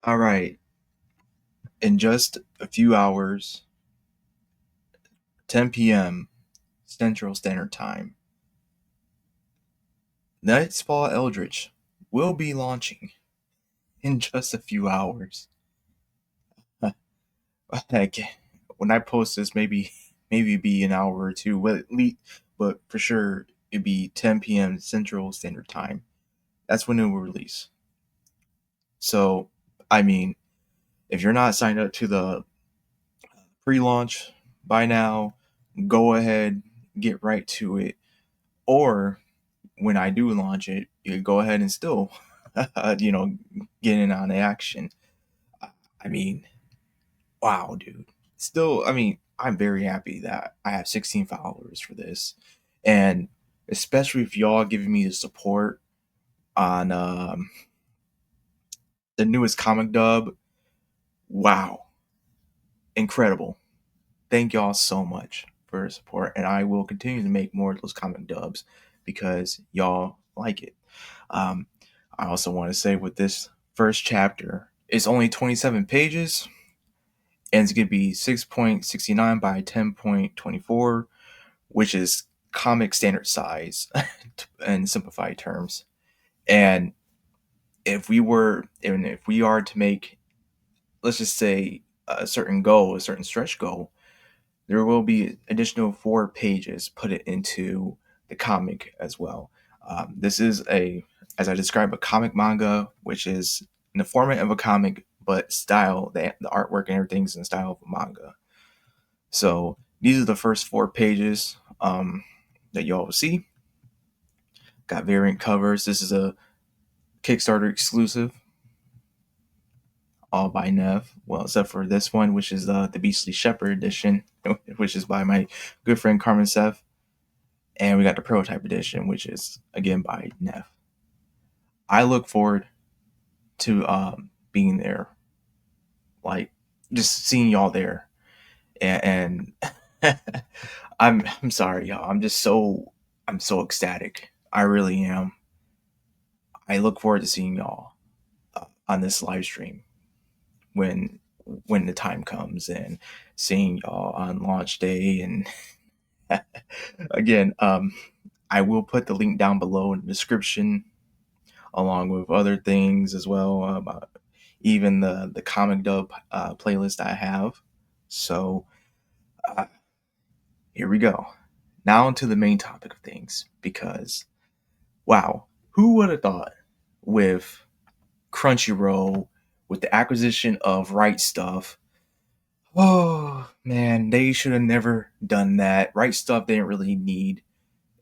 All right. In just a few hours, 10 p.m. Central Standard Time, Nightfall Eldritch will be launching in just a few hours. Heck, when I post this, maybe be an hour or two, but for sure it'd be 10 p.m. Central Standard Time. That's when it will release. So, I mean, if you're not signed up to the pre-launch by now, go ahead, get right to it. Or when I do launch it, you go ahead and still, you know, get in on the action. I mean, wow, dude. Still, I mean, I'm very happy that I have 16 followers for this, and especially if y'all giving me the support on the newest comic dub. Wow, incredible! Thank y'all so much for the support, and I will continue to make more of those comic dubs because y'all like it. Um, I also want to say with this first chapter, it's only 27 pages, and it's going to be 6.69 by 10.24, which is comic standard size in simplified terms. And if we are to make, let's just say, a certain goal, a certain stretch goal, there will be additional 4 pages put it into the comic as well. This is as I described, a comic manga, which is in the format of a comic, but style, the artwork and everything's in the style of a manga. So these are the first 4 pages that y'all will see. Got variant covers. This is a Kickstarter exclusive, all by Nev. Well, except for this one, which is the Beastly Shepherd edition, which is by my good friend Carmen Seth. And we got the prototype edition, which is again by Nev. I look forward to being there, like just seeing y'all there, and I'm sorry, y'all. I'm so ecstatic. I really am. I look forward to seeing y'all on this live stream when when the time comes and seeing y'all on launch day and again I will put the link down below in the description along with other things as well about even the comic dub playlist I have. So uh, here we go. Now into the main topic of things because wow, who would have thought with Crunchyroll with the acquisition of RightStuf. Oh man, they should have never done that. RightStuf didn't really need,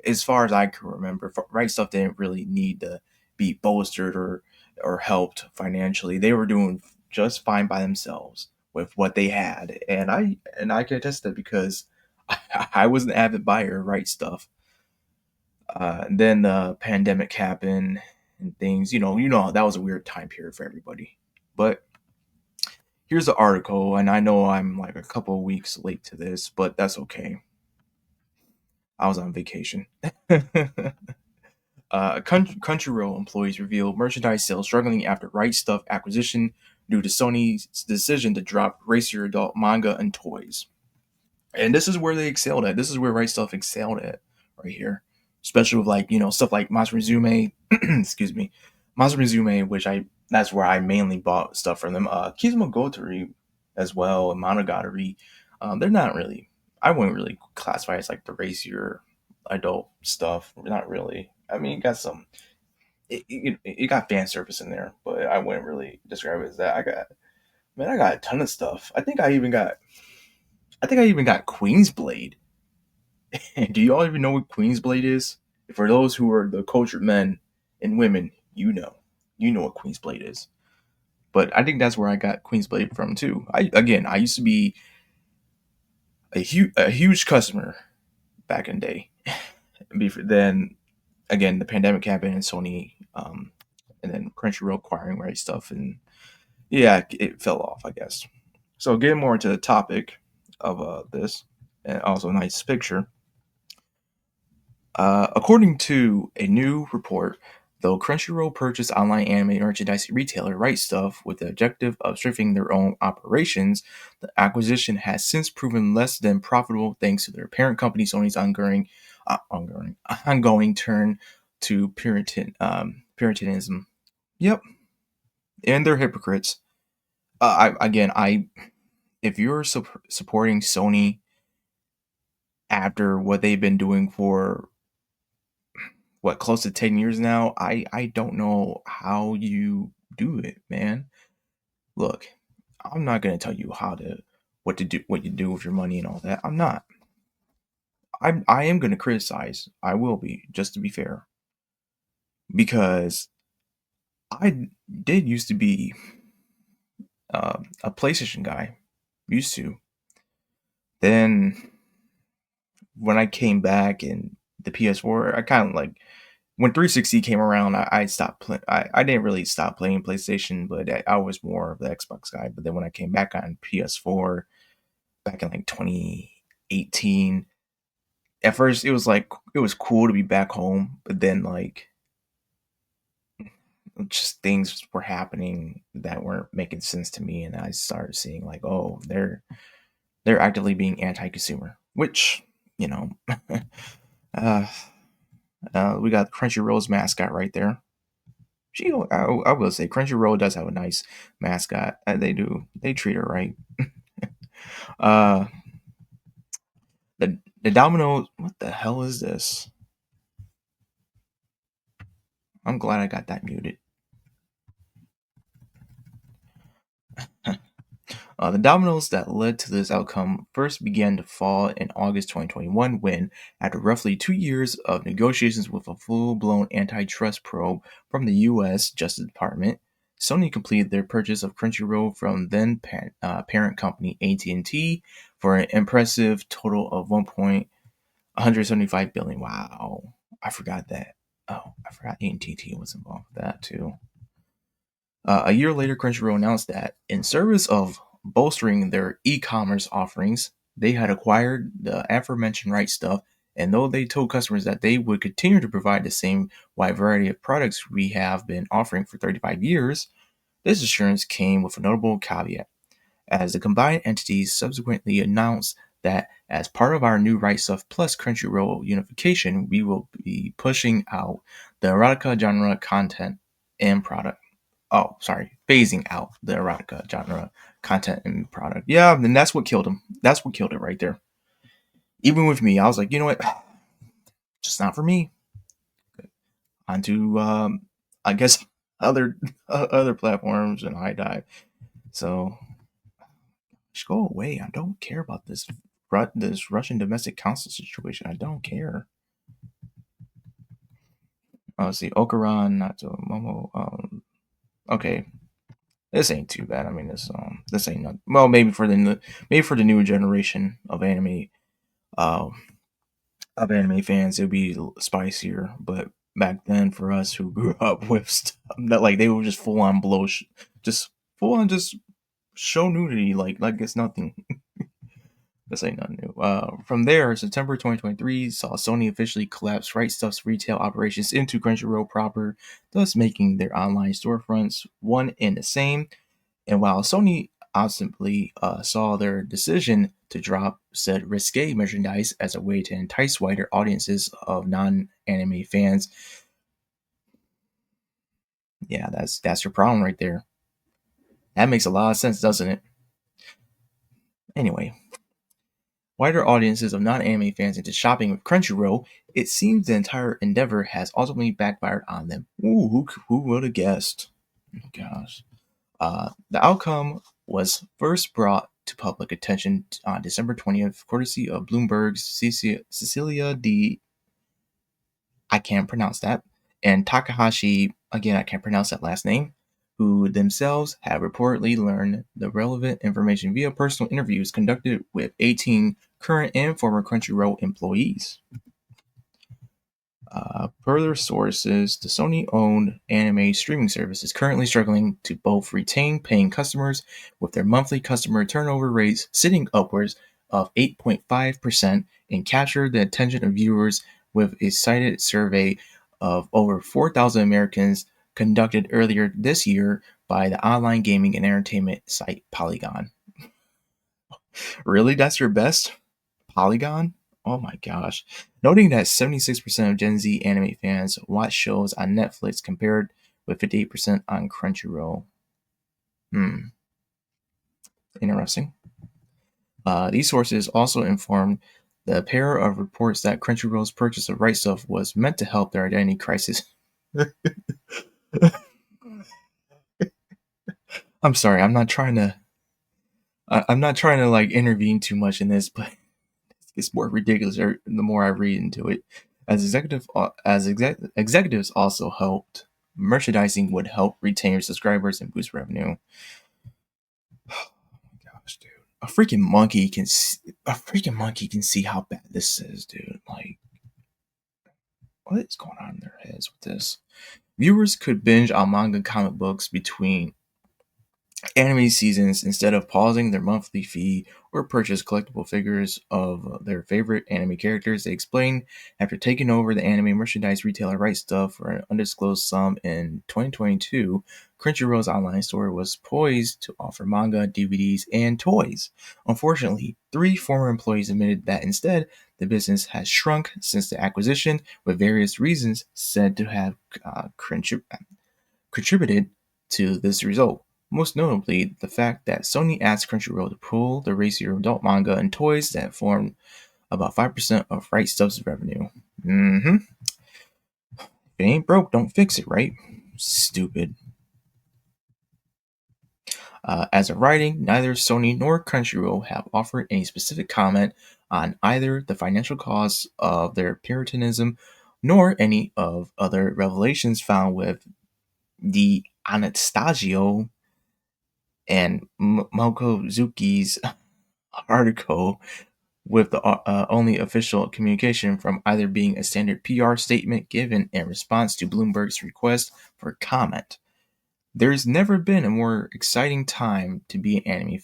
as far as I can remember, RightStuf didn't really need to be bolstered or helped financially. They were doing just fine by themselves with what they had, and I can attest that because I was an avid buyer of RightStuf. Then the pandemic happened and things. You know that was a weird time period for everybody. But here's the article, and I know I'm like a couple of weeks late to this, but that's okay. I was on vacation. Crunchyroll employees reveal merchandise sales struggling after Right Stuff acquisition due to Sony's decision to drop racier adult manga and toys. And this is where they excelled at. This is where Right Stuff excelled at right here. Especially with stuff like Masumuzume, excuse me, Masumuzume, which I that's where I mainly bought stuff from them. Kizumogotori as well and Monogatari. They're not really. I wouldn't really classify as like the racier adult stuff. Not really. I mean, it got some. It got fan service in there, but I wouldn't really describe it as that. I got a ton of stuff. I think I even got Queen's Blade. Do y'all even know what Queen's Blade is? For those who are the cultured men and women, you know what Queen's Blade is. But I think that's where I got Queen's Blade from too. I used to be a huge customer back in the day. Before then, again, the pandemic happened and Sony, and then Crunchyroll acquiring right stuff, and yeah, it fell off, I guess. So getting more into the topic of this, and also a nice picture. According to a new report, Though Crunchyroll purchased online anime merchandise retailer RightStuf with the objective of strengthening their own operations, the acquisition has since proven less than profitable thanks to their parent company Sony's ongoing turn to Puritanism. Yep, and they're hypocrites. If you're supporting Sony after what they've been doing for close to 10 years now, I don't know how you do it, man. Look, I'm not gonna tell you what you do with your money and all that. I'm not. I am gonna criticize. I will be, just to be fair, because I did used to be a PlayStation guy. Used to. Then when I came back in the PS4, I kind of like when 360 came around. I stopped playing. I didn't really stop playing PlayStation, but I was more of the Xbox guy. But then when I came back on PS4 back in like 2018, at first it was like it was cool to be back home, but then like just things were happening that weren't making sense to me, and I started seeing like, oh, they're actively being anti-consumer, which you know, uh, we got Crunchyroll's mascot right there. I will say Crunchyroll does have a nice mascot. They do. They treat her right. uh, the Domino. What the hell is this? I'm glad I got that muted. The dominoes that led to this outcome first began to fall in August 2021 when, after roughly 2 years of negotiations with a full-blown antitrust probe from the U.S. Justice Department, Sony completed their purchase of Crunchyroll from then parent company AT&T for an impressive total of 1.175 billion. Wow, I forgot that. Oh, I forgot AT&T was involved with that too. A year later, Crunchyroll announced that, in service of bolstering their e-commerce offerings, they had acquired the aforementioned RightStuf, and though they told customers that they would continue to provide the same wide variety of products we have been offering for 35 years, this assurance came with a notable caveat, as the combined entities subsequently announced that as part of our new RightStuf plus Crunchyroll unification, we will be pushing out the erotica genre content and product. Oh, sorry, phasing out the erotica genre content and product. Yeah, and that's what killed him. That's what killed it right there. Even with me, I was like, you know what, just not for me. On to I guess other platforms, and I dive. So just go away. I don't care about this Russian domestic council situation. I don't care. Let's see, Okaran, not to Momo. Okay, this ain't too bad. I mean, this ain't not, well, maybe for the newer generation uh, of anime fans, it'll be spicier. But back then, for us who grew up with stuff that like they were just full on just full on just show nudity like it's nothing. This ain't nothing new. From there, September 2023 saw Sony officially collapse RightStuf's retail operations into Crunchyroll proper, thus making their online storefronts one and the same. And while Sony ostensibly saw their decision to drop said risque merchandise as a way to entice wider audiences of non-anime fans, yeah, that's your problem right there. That makes a lot of sense, doesn't it? Anyway, wider audiences of non-anime fans into shopping with Crunchyroll, it seems the entire endeavor has ultimately backfired on them. Ooh, who would have guessed? Gosh. The outcome was first brought to public attention on December 20th, courtesy of Bloomberg's Cecilia D. I can't pronounce that, and Takahashi, again, I can't pronounce that last name, who themselves have reportedly learned the relevant information via personal interviews conducted with 18 current and former Crunchyroll employees. Further sources, the Sony-owned anime streaming service is currently struggling to both retain paying customers, with their monthly customer turnover rates sitting upwards of 8.5%, and capture the attention of viewers with a cited survey of over 4,000 Americans conducted earlier this year by the online gaming and entertainment site Polygon. Really? That's your best? Polygon? Oh my gosh. Noting that 76% of Gen Z anime fans watch shows on Netflix compared with 58% on Crunchyroll. Interesting. These sources also informed the pair of reports that Crunchyroll's purchase of RightStuf was meant to help their identity crisis. I'm sorry, I'm not trying to. I'm not trying to like intervene too much in this, but it's more ridiculous the more I read into it. Executives also helped. Merchandising would help retain your subscribers and boost revenue. Gosh, dude, a freaking monkey can see how bad this is, dude. Like, what is going on in their heads with this? Viewers could binge on manga comic books between anime seasons instead of pausing their monthly fee or purchase collectible figures of their favorite anime characters. They explained after taking over the anime merchandise retailer RightStuf for an undisclosed sum in 2022, Crunchyroll's online store was poised to offer manga, DVDs, and toys. Unfortunately, 3 former employees admitted that instead, the business has shrunk since the acquisition, with various reasons said to have contributed to this result. Most notably, the fact that Sony asked Crunchyroll to pull the racier adult manga and toys that formed about 5% of RightStuf's revenue. If it ain't broke, don't fix it, right? Stupid. As of writing, neither Sony nor Crunchyroll have offered any specific comment on either the financial costs of their puritanism nor any of other revelations found with the Anastasio and Mokozuki's article, with the only official communication from either being a standard PR statement given in response to Bloomberg's request for comment. There's never been a more exciting time to be an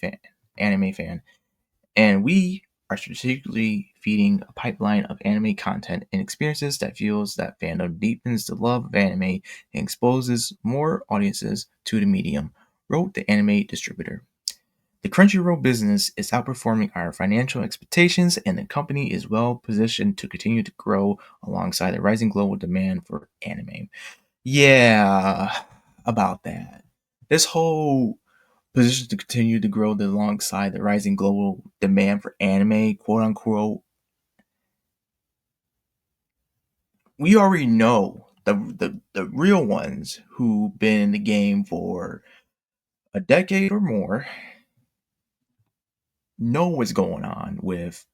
anime fan, and we are strategically feeding a pipeline of anime content and experiences that fuels that fandom, deepens the love of anime, and exposes more audiences to the medium, wrote the anime distributor. The Crunchyroll business is outperforming our financial expectations, and the company is well positioned to continue to grow alongside the rising global demand for anime. Yeah, about that. This whole position to continue to grow alongside the rising global demand for anime, quote unquote. We already know the real ones who've been in the game for a decade or more know what's going on with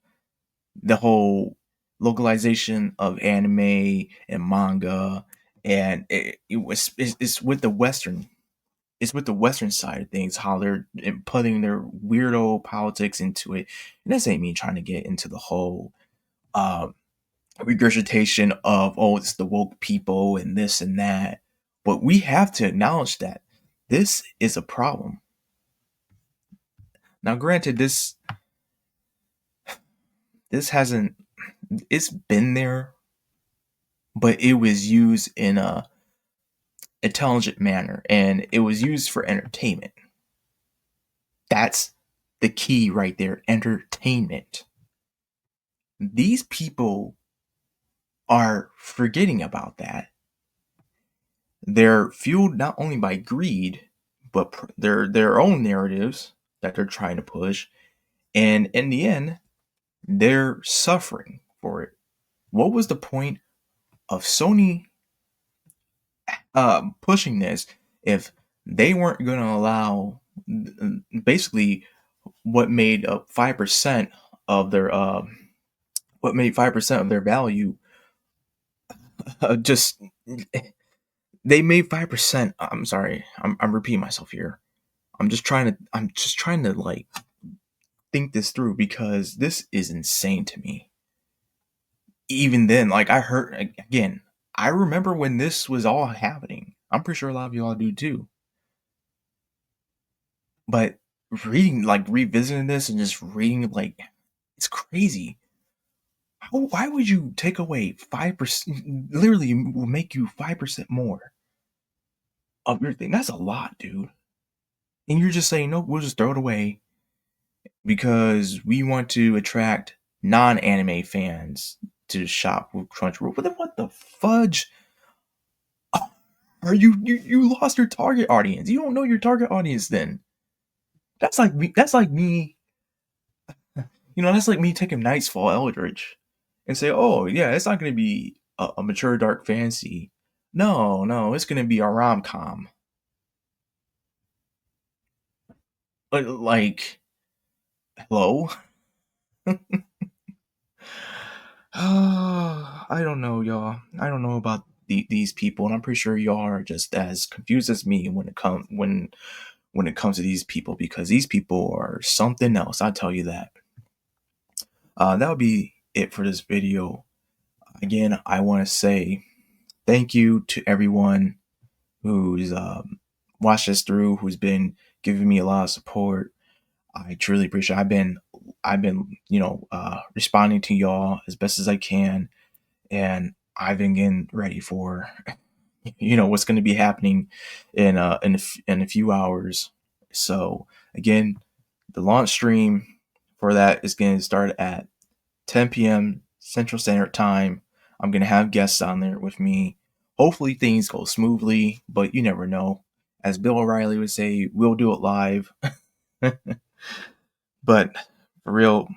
the whole localization of anime and manga, and it's with the Western side of things, how they're putting their weirdo politics into it. And this ain't me trying to get into the whole uh, regurgitation of, oh, it's the woke people and this and that, but we have to acknowledge that this is a problem. Now, granted, this hasn't it's been there, but it was used in a intelligent manner, and it was used for entertainment. That's the key right there, entertainment. These people are forgetting about that. They're fueled not only by greed, but their own narratives that they're trying to push, and in the end, they're suffering for it. What was the point of Sony pushing this if they weren't going to allow basically what made up 5% of their what made 5% of their value just they made 5%. I'm sorry, I'm repeating myself here. I'm just trying to like think this through, because this is insane to me. Even then, like, I heard again, I remember when this was all happening. I'm pretty sure a lot of you all do too. But reading, like, revisiting this and just reading, like, it's crazy Why would you take away 5%? Literally, will make you 5% more of your thing. That's a lot, dude. And you're just saying, nope, we'll just throw it away because we want to attract non-anime fans to shop with Crunchyroll. But then what the fudge? Are you lost your target audience? You don't know your target audience then. That's like me. That's like me. That's like me taking Nightfall Eldritch and say, oh yeah, it's not going to be a mature dark fantasy. No, no, it's going to be a rom com. Like, hello. I don't know, y'all. I don't know about these people, and I'm pretty sure y'all are just as confused as me when it comes to these people, because these people are something else. I'll tell you that. That would be it for this video. Again, I want to say thank you to everyone who's watched this through, who's been giving me a lot of support. I truly appreciate it. I've been responding to y'all as best as I can, and I've been getting ready for what's going to be happening in a few hours. So again, the launch stream for that is going to start at 10 p.m. Central Standard Time. I'm going to have guests on there with me. Hopefully things go smoothly, but you never know. As Bill O'Reilly would say, we'll do it live. But for real,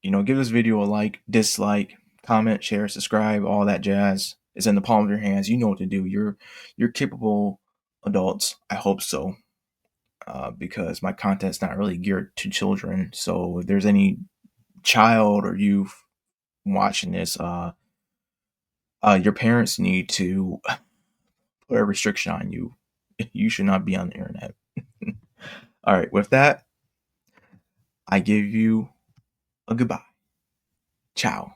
give this video a like, dislike, comment, share, subscribe, all that jazz. It's in the palm of your hands. You know what to do. You're capable adults. I hope so. Because my content's not really geared to children. So if there's any child or youth watching this, your parents need to put a restriction on you. You should not be on the internet. All right, with that, I give you a goodbye. Ciao.